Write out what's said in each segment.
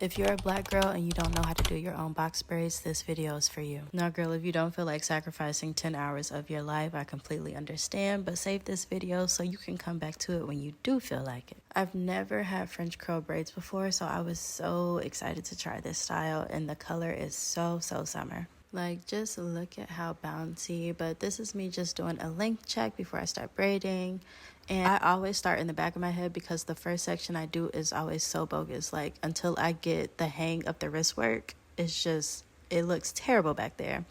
If you're a black girl and you don't know how to do your own box braids, this video is for you. Now girl, if you don't feel like sacrificing 10 hours of your life, I completely understand, but save this video so you can come back to it when you do feel like it. I've never had French curl braids before, so I was so excited to try this style, and the color is so summer. Like, just look at how bouncy, but this is me just doing a length check before I start braiding. And I always start in the back of my head because the first section I do is always so bogus. Like, until I get the hang of the wrist work, it looks terrible back there.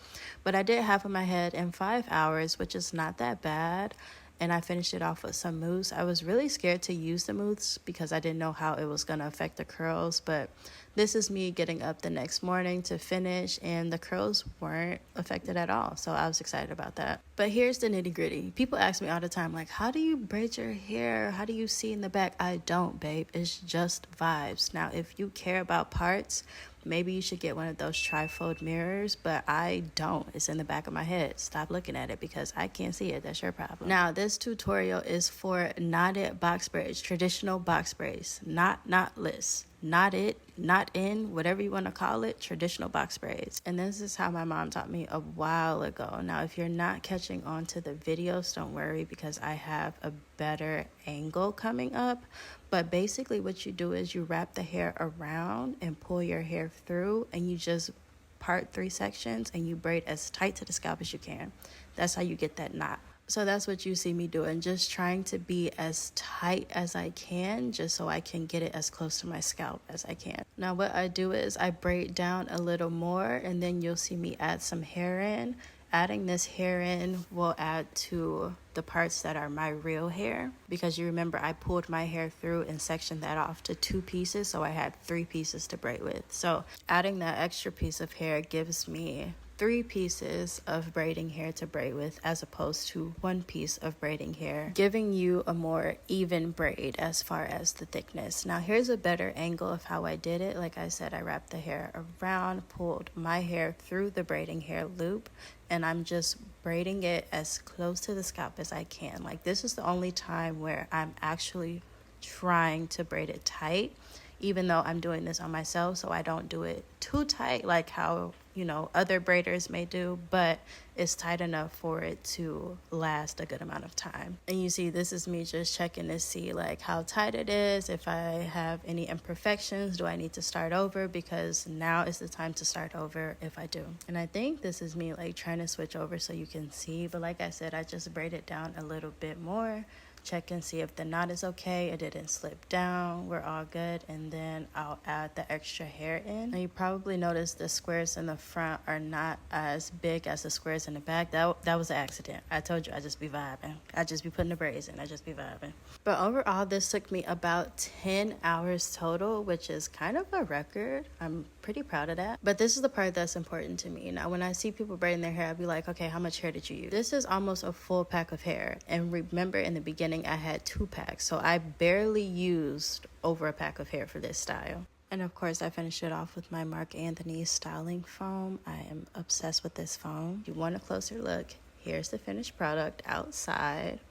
But I did half of my head in 5 hours, which is not that bad. And I finished it off with some mousse. I was really scared to use the mousse because I didn't know how it was going to affect the curls, but this is me getting up the next morning to finish, and the curls weren't affected at all, so I was excited about that. But here's the nitty-gritty. People ask me all the time, like, how do you braid your hair? How do you see in the back? I don't, babe. It's just vibes. Now, if you care about parts, maybe you should get one of those trifold mirrors, but I don't. It's in the back of my head. Stop looking at it because I can't see it. That's your problem. Now, this tutorial is for knotted box braids, traditional box braids, not knotless. Knotted, not in, whatever you want to call it, traditional box braids. And this is how my mom taught me a while ago. Now, if you're not catching on to the videos, don't worry because I have a better angle coming up. But basically what you do is you wrap the hair around and pull your hair through, and you just part 3 sections and you braid as tight to the scalp as you can. That's how you get that knot. So that's what you see me doing, just trying to be as tight as I can just so I can get it as close to my scalp as I can. Now what I do is I braid down a little more, and then you'll see me add some hair in. Adding this hair in will add to the parts that are my real hair, because you remember I pulled my hair through and sectioned that off to 2 pieces, so I had 3 pieces to braid with. So adding that extra piece of hair gives me 3 pieces of braiding hair to braid with, as opposed to 1 piece of braiding hair, giving you a more even braid as far as the thickness. Now here's a better angle of how I did it. Like I said, I wrapped the hair around, pulled my hair through the braiding hair loop, and I'm just braiding it as close to the scalp as I can. Like, this is the only time where I'm actually trying to braid it tight, even though I'm doing this on myself, so I don't do it too tight like how, you know, other braiders may do, but it's tight enough for it to last a good amount of time. And you see, this is me just checking to see like how tight it is, if I have any imperfections, do I need to start over, because now is the time to start over if I do. And I think this is me like trying to switch over so you can see, but like I said, I just braid it down a little bit more. Check and see if the knot is okay, it didn't slip down, we're all good, and then I'll add the extra hair in. Now you probably noticed the squares in the front are not as big as the squares in the back. That was an accident. I told you I just be vibing. I just be putting the braids in. I just be vibing. But overall, this took me about 10 hours total, which is kind of a record. I'm pretty proud of that. But this is the part that's important to me. Now, when I see people braiding their hair, I'll be like, okay, how much hair did you use? This is almost a full pack of hair. And remember, in the beginning, I had 2 packs. So I barely used over a pack of hair for this style. And of course, I finished it off with my Marc Anthony styling foam. I am obsessed with this foam. If you want a closer look, here's the finished product outside.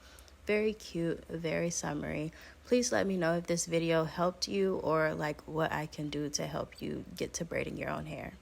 Very cute, very summery. Please let me know if this video helped you, or like what I can do to help you get to braiding your own hair.